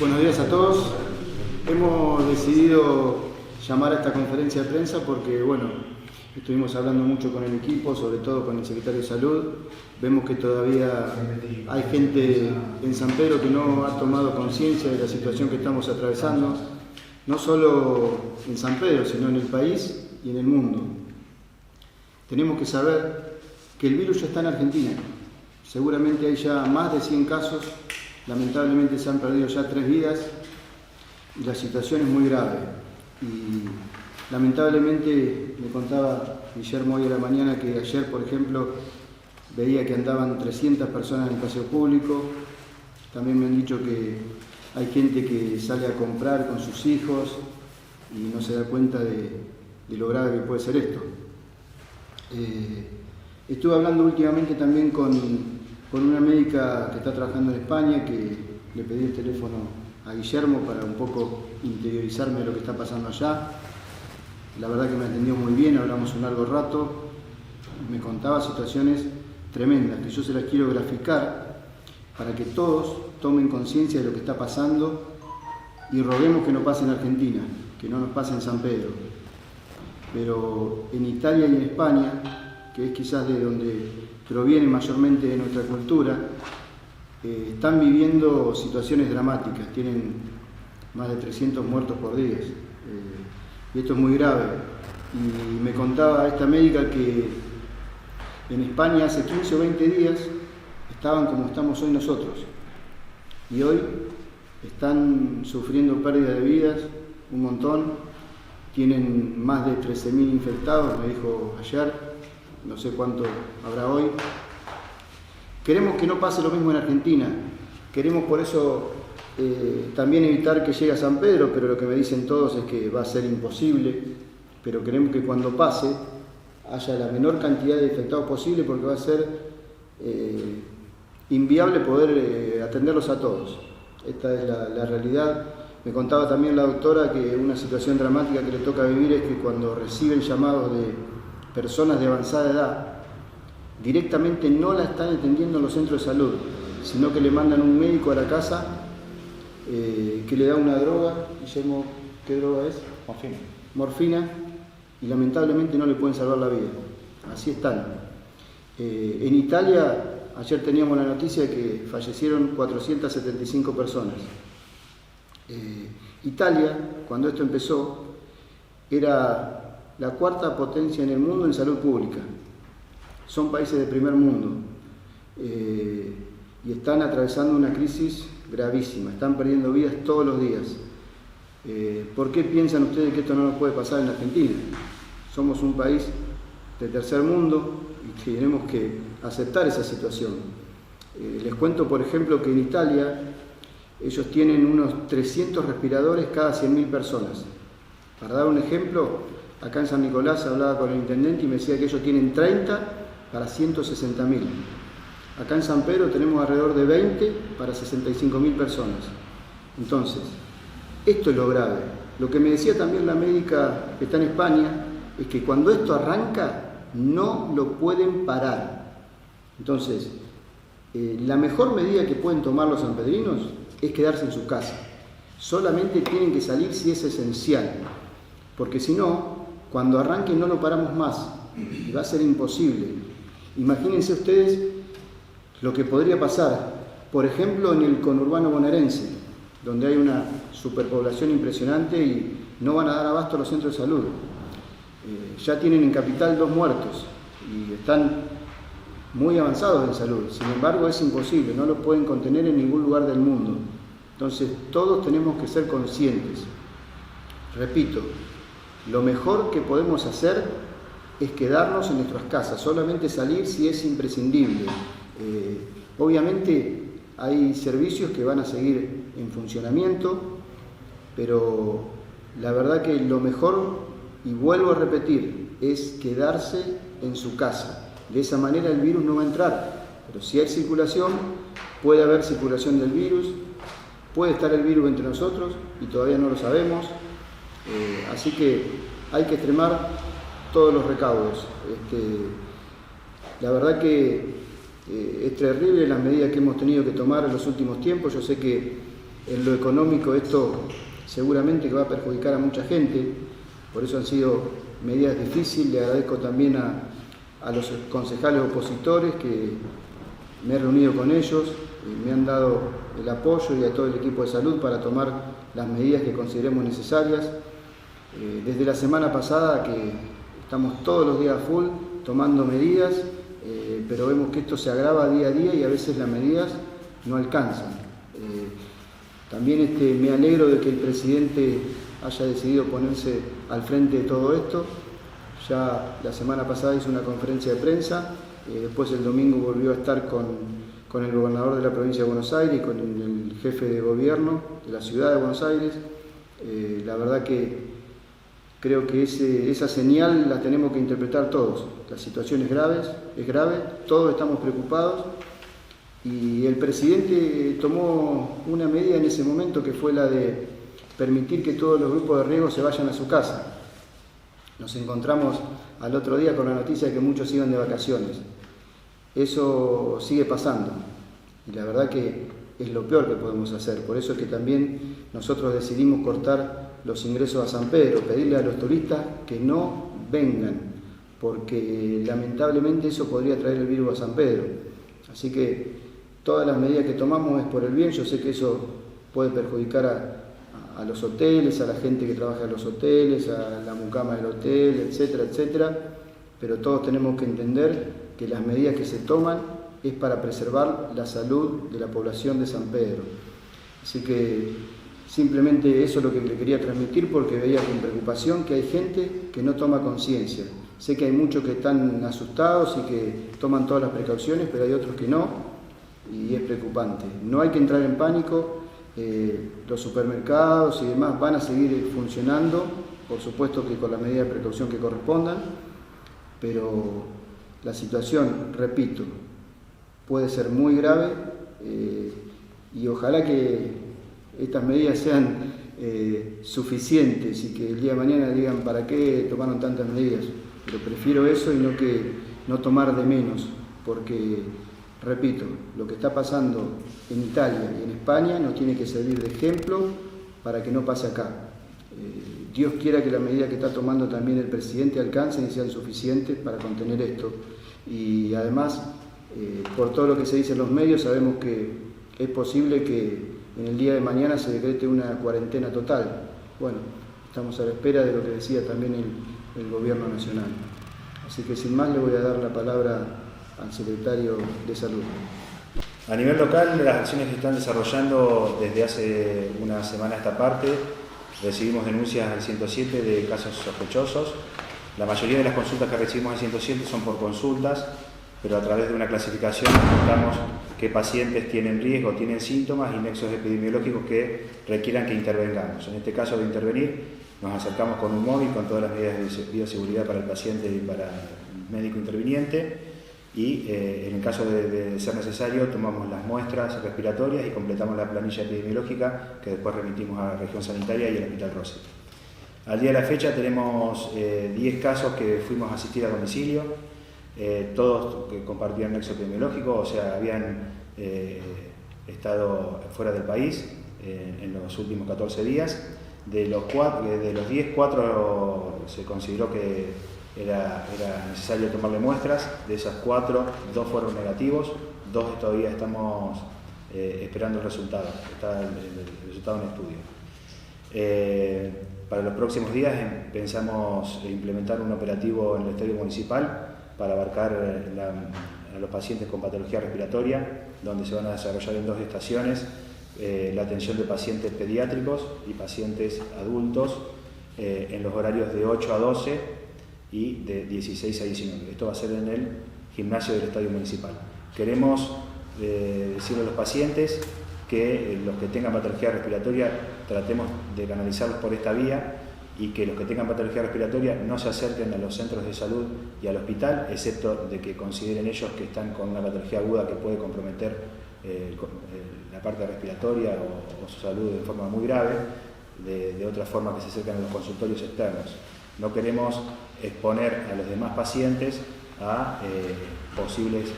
Buenos días a todos. Hemos decidido llamar a esta conferencia de prensa porque, estuvimos hablando mucho con el equipo, sobre todo con el secretario de Salud. Vemos que todavía hay gente en San Pedro que no ha tomado conciencia de la situación que estamos atravesando, no solo en San Pedro, sino en el país y en el mundo. Tenemos que saber que el virus ya está en Argentina. Seguramente hay ya más de 100 casos. Lamentablemente se han perdido ya 3 vidas y la situación es muy grave. Y lamentablemente me contaba Guillermo hoy a la mañana que ayer, por ejemplo, veía que andaban 300 personas en el paseo público. También me han dicho que hay gente que sale a comprar con sus hijos y no se da cuenta de lo grave que puede ser esto. Estuve hablando últimamente también con una médica que está trabajando en España, que le pedí el teléfono a Guillermo para un poco interiorizarme de lo que está pasando allá. La verdad que me atendió muy bien, hablamos un largo rato, me contaba situaciones tremendas que yo se las quiero graficar para que todos tomen conciencia de lo que está pasando y roguemos que no pase en Argentina, que no nos pase en San Pedro. Pero en Italia y en España, que es quizás de donde proviene mayormente de nuestra cultura, están viviendo situaciones dramáticas, tienen más de 300 muertos por día, y esto es muy grave. Y me contaba esta médica que en España hace 15 o 20 días estaban como estamos hoy nosotros, y hoy están sufriendo pérdida de vidas, un montón, tienen más de 13.000 infectados, me dijo ayer. No sé cuánto habrá hoy. Queremos que no pase lo mismo en Argentina. Queremos por eso también evitar que llegue a San Pedro, pero lo que me dicen todos es que va a ser imposible. Pero queremos que cuando pase haya la menor cantidad de infectados posible, porque va a ser inviable poder atenderlos a todos. Esta es la realidad. Me contaba también la doctora que una situación dramática que le toca vivir es que cuando reciben llamados de personas de avanzada edad, directamente no la están atendiendo en los centros de salud, sino que le mandan un médico a la casa que le da una droga. Guillermo, ¿qué droga es? Morfina, y lamentablemente no le pueden salvar la vida. Así están. En Italia, ayer teníamos la noticia de que fallecieron 475 personas. Italia, cuando esto empezó, era la 4ª potencia en el mundo en salud pública. Son países de primer mundo y están atravesando una crisis gravísima, están perdiendo vidas todos los días. ¿Por qué piensan ustedes que esto no nos puede pasar en Argentina? Somos un país de tercer mundo y tenemos que aceptar esa situación. Les cuento, por ejemplo, que en Italia ellos tienen unos 300 respiradores cada 100.000 personas. Para dar un ejemplo, acá en San Nicolás hablaba con el intendente y me decía que ellos tienen 30 para 160.000. Acá en San Pedro tenemos alrededor de 20 para 65.000 personas. Entonces, esto es lo grave. Lo que me decía también la médica que está en España es que cuando esto arranca no lo pueden parar. Entonces, la mejor medida que pueden tomar los sanpedrinos es quedarse en su casa. Solamente tienen que salir si es esencial, porque si no, cuando arranque no lo paramos más y va a ser imposible. Imagínense ustedes lo que podría pasar, por ejemplo, en el conurbano bonaerense, donde hay una superpoblación impresionante y no van a dar abasto a los centros de salud. Ya tienen en Capital 2 muertos y están muy avanzados en salud. Sin embargo, es imposible, no lo pueden contener en ningún lugar del mundo. Entonces, todos tenemos que ser conscientes. Repito, lo mejor que podemos hacer es quedarnos en nuestras casas, solamente salir si es imprescindible. Obviamente hay servicios que van a seguir en funcionamiento, pero la verdad que lo mejor, y vuelvo a repetir, es quedarse en su casa. De esa manera el virus no va a entrar, pero si hay circulación, puede haber circulación del virus, puede estar el virus entre nosotros y todavía no lo sabemos. Así que hay que extremar todos los recaudos. La verdad que es terrible las medidas que hemos tenido que tomar en los últimos tiempos. Yo sé que En lo económico esto seguramente que va a perjudicar a mucha gente, por eso han sido medidas difíciles. Le agradezco también a los concejales opositores que me he reunido con ellos, me han dado el apoyo y a todo el equipo de salud para tomar las medidas que consideremos necesarias. Desde la semana pasada que estamos todos los días full tomando medidas, pero vemos que esto se agrava día a día y a veces las medidas no alcanzan. También me alegro de que el presidente haya decidido ponerse al frente de todo esto. Ya la semana pasada hizo una conferencia de prensa, después el domingo volvió a estar con el gobernador de la provincia de Buenos Aires y con el jefe de gobierno de la ciudad de Buenos Aires. La verdad que creo que esa señal la tenemos que interpretar todos. La situación es grave, todos estamos preocupados y el presidente tomó una medida en ese momento que fue la de permitir que todos los grupos de riesgo se vayan a su casa. Nos encontramos al otro día con la noticia de que muchos iban de vacaciones. Eso sigue pasando y la verdad que es lo peor que podemos hacer. Por eso es que también nosotros decidimos cortar los ingresos a San Pedro, pedirle a los turistas que no vengan, porque lamentablemente eso podría traer el virus a San Pedro. Así que todas las medidas que tomamos es por el bien. Yo sé que eso puede perjudicar a los hoteles, a la gente que trabaja en los hoteles, a la mucama del hotel, etcétera, etcétera, pero todos tenemos que entender que las medidas que se toman es para preservar la salud de la población de San Pedro. Así que simplemente eso es lo que le quería transmitir, porque veía con preocupación que hay gente que no toma conciencia. Sé que hay muchos que están asustados y que toman todas las precauciones, pero hay otros que no, y es preocupante. No hay que entrar en pánico. Los supermercados y demás van a seguir funcionando, por supuesto que con la medida de precaución que correspondan, pero la situación, repito, puede ser muy grave y ojalá que estas medidas sean suficientes y que el día de mañana digan para qué tomaron tantas medidas, pero prefiero eso y no tomar de menos, porque repito, lo que está pasando en Italia y en España nos tiene que servir de ejemplo para que no pase acá. Dios quiera que las medidas que está tomando también el presidente alcancen y sean suficientes para contener esto. Y además, por todo lo que se dice en los medios, sabemos que es posible que en el día de mañana se decrete una cuarentena total. Bueno, estamos a la espera de lo que decía también el gobierno nacional. Así que sin más le voy a dar la palabra al secretario de Salud. A nivel local, las acciones que están desarrollando desde hace una semana a esta parte, recibimos denuncias al 107 de casos sospechosos. La mayoría de las consultas que recibimos al 107 son por consultas, pero a través de una clasificación encontramos qué pacientes tienen riesgo, tienen síntomas y nexos epidemiológicos que requieran que intervengamos. En este caso de intervenir, nos acercamos con un móvil con todas las medidas de bioseguridad para el paciente y para el médico interviniente. Y en el caso de ser necesario tomamos las muestras respiratorias y completamos la planilla epidemiológica que después remitimos a la región sanitaria y al Hospital Rossi. Al día de la fecha tenemos 10 casos que fuimos a asistir a domicilio, todos que compartían nexo epidemiológico, o sea, habían estado fuera del país en los últimos 14 días. De los 10, 4 se consideró que era necesario tomarle muestras. De esas 4, 2 fueron negativos, 2 todavía estamos esperando el resultado, está el resultado en estudio. Para los próximos días pensamos implementar un operativo en el estadio municipal para abarcar a los pacientes con patología respiratoria, donde se van a desarrollar en 2 estaciones la atención de pacientes pediátricos y pacientes adultos en los horarios de 8 a 12 y de 16 a 19. Esto va a ser en el gimnasio del estadio municipal. Queremos decirle a los pacientes que los que tengan patología respiratoria tratemos de canalizarlos por esta vía y que los que tengan patología respiratoria no se acerquen a los centros de salud y al hospital, excepto de que consideren ellos que están con una patología aguda que puede comprometer la parte respiratoria o su salud de forma muy grave, de otra forma que se acerquen a los consultorios externos. No queremos exponer a los demás pacientes a posibles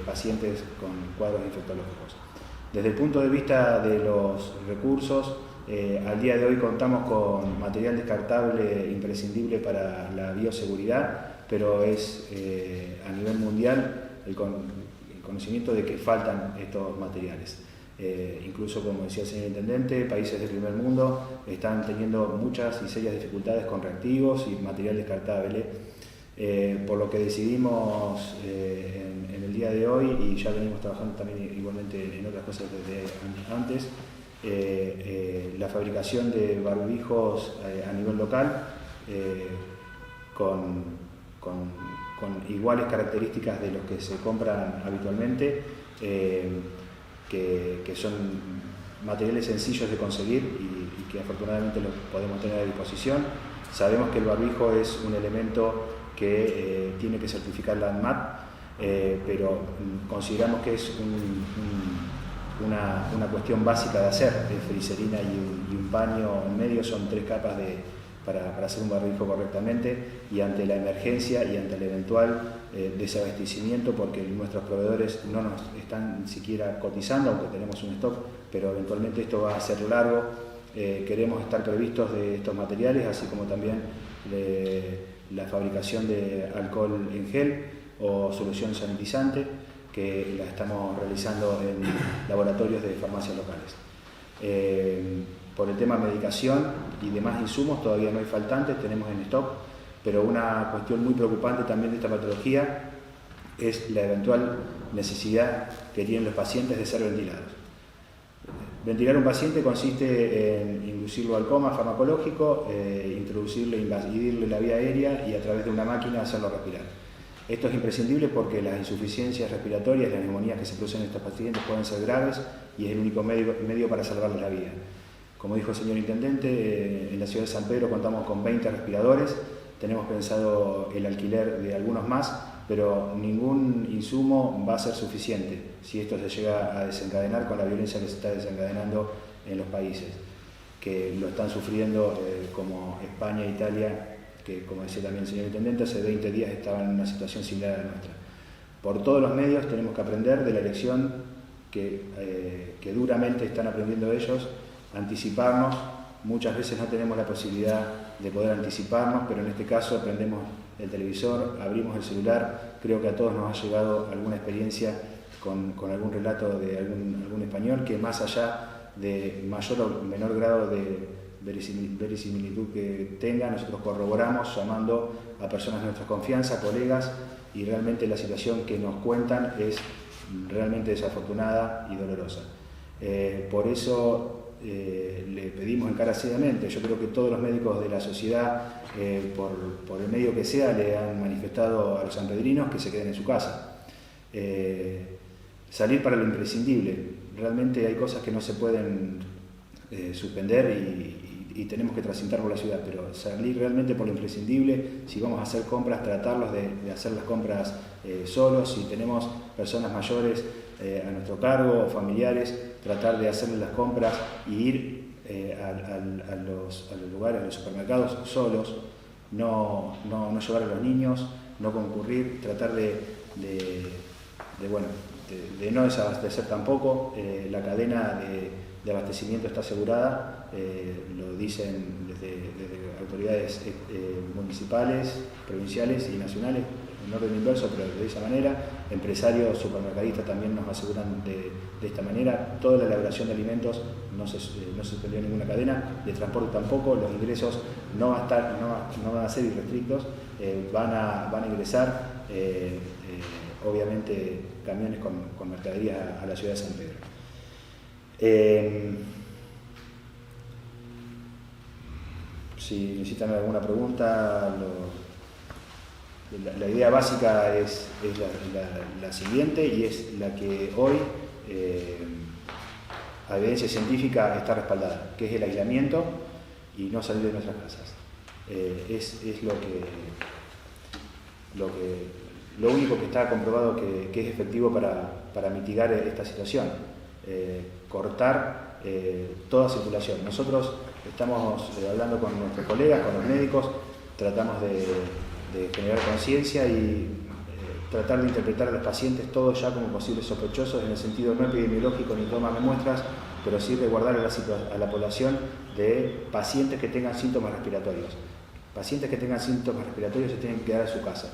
pacientes con cuadros infectológicos. Desde el punto de vista de los recursos, al día de hoy contamos con material descartable imprescindible para la bioseguridad, pero es a nivel mundial el conocimiento de que faltan estos materiales. Incluso, como decía el señor Intendente, países del primer mundo están teniendo muchas y serias dificultades con reactivos y material descartable, por lo que decidimos en el día de hoy, y ya venimos trabajando también igualmente en otras cosas desde antes, la fabricación de barbijos a nivel local con iguales características de los que se compran habitualmente, que son materiales sencillos de conseguir y que afortunadamente los podemos tener a disposición. Sabemos que el barbijo es un elemento que tiene que certificar la ANMAT, pero consideramos que es una cuestión básica de hacer. Glicerina y un paño en medio son 3 capas para hacer un barbijo correctamente, y ante la emergencia y ante el eventual desabastecimiento, porque nuestros proveedores no nos están siquiera cotizando, aunque tenemos un stock, pero eventualmente esto va a ser largo. Queremos estar previstos de estos materiales, así como también la fabricación de alcohol en gel o solución sanitizante, que la estamos realizando en laboratorios de farmacias locales. Por el tema medicación y demás insumos todavía no hay faltantes, tenemos en stock, pero una cuestión muy preocupante también de esta patología es la eventual necesidad que tienen los pacientes de ser ventilados. Ventilar un paciente consiste en inducirlo al coma farmacológico, invadirle la vía aérea y a través de una máquina hacerlo respirar. Esto es imprescindible porque las insuficiencias respiratorias, las neumonías que se producen en estos pacientes pueden ser graves y es el único medio para salvarles la vida. Como dijo el señor Intendente, en la ciudad de San Pedro contamos con 20 respiradores, tenemos pensado el alquiler de algunos más, pero ningún insumo va a ser suficiente si esto se llega a desencadenar con la violencia que se está desencadenando en los países, que lo están sufriendo como España e Italia, que como decía también el señor Intendente, hace 20 días estaban en una situación similar a la nuestra. Por todos los medios tenemos que aprender de la lección que duramente están aprendiendo ellos, anticiparnos. Muchas veces no tenemos la posibilidad de poder anticiparnos, pero en este caso prendemos el televisor, abrimos el celular. Creo que a todos nos ha llegado alguna experiencia con algún relato de algún español que, más allá de mayor o menor grado de verisimilitud que tenga, nosotros corroboramos llamando a personas de nuestra confianza, colegas, y realmente la situación que nos cuentan es realmente desafortunada y dolorosa. Por eso le pedimos encarecidamente, yo creo que todos los médicos de la sociedad, por el medio que sea, le han manifestado a los sanpedrinos que se queden en su casa. Salir para lo imprescindible. Realmente hay cosas que no se pueden suspender y tenemos que transitar por la ciudad, pero salir realmente por lo imprescindible. Si vamos a hacer compras, tratarlos de hacer las compras solos. Si tenemos personas mayores a nuestro cargo o familiares, tratar de hacerles las compras y ir a los lugares, a los supermercados solos, no llevar a los niños, no concurrir, tratar de no desabastecer tampoco. La cadena de abastecimiento está asegurada, lo dicen desde autoridades municipales, provinciales y nacionales, en orden inverso, pero de esa manera. Empresarios, supermercadistas también nos aseguran de esta manera. Toda la elaboración de alimentos no se suspendió ninguna cadena, de transporte tampoco. Los ingresos no van a ser irrestrictos, van a ingresar obviamente camiones con mercaderías a la ciudad de San Pedro. Si necesitan alguna pregunta, la idea básica es la siguiente, y es la que hoy a evidencia científica está respaldada, que es el aislamiento y no salir de nuestras casas. Es lo único que está comprobado que es efectivo para mitigar esta situación. Cortar toda circulación. Nosotros estamos hablando con nuestros colegas, con los médicos, tratamos de generar conciencia y tratar de interpretar a los pacientes todos ya como posibles sospechosos en el sentido no epidemiológico ni toma de muestras, pero sí resguardar a la población de pacientes que tengan síntomas respiratorios. Pacientes que tengan síntomas respiratorios se tienen que quedar a su casa.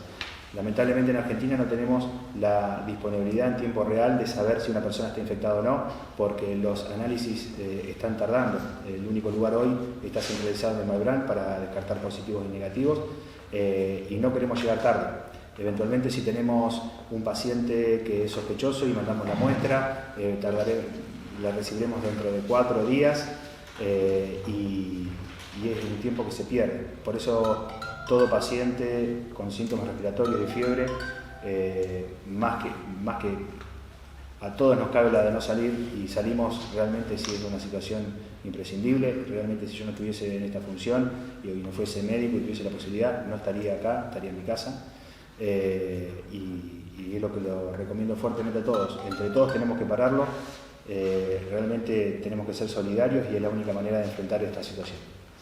Lamentablemente en Argentina no tenemos la disponibilidad en tiempo real de saber si una persona está infectada o no, porque los análisis están tardando. El único lugar hoy está centralizado en Malbrán para descartar positivos y negativos, y no queremos llegar tarde. Eventualmente, si tenemos un paciente que es sospechoso y mandamos la muestra, la recibiremos dentro de 4 días, y es un tiempo que se pierde. Por eso todo paciente con síntomas respiratorios y fiebre, más que a todos nos cabe la de no salir, y salimos realmente si es una situación imprescindible. Realmente si yo no estuviese en esta función y no fuese médico y tuviese la posibilidad, no estaría acá, estaría en mi casa, y es lo que lo recomiendo fuertemente a todos. Entre todos tenemos que pararlo, realmente tenemos que ser solidarios y es la única manera de enfrentar esta situación.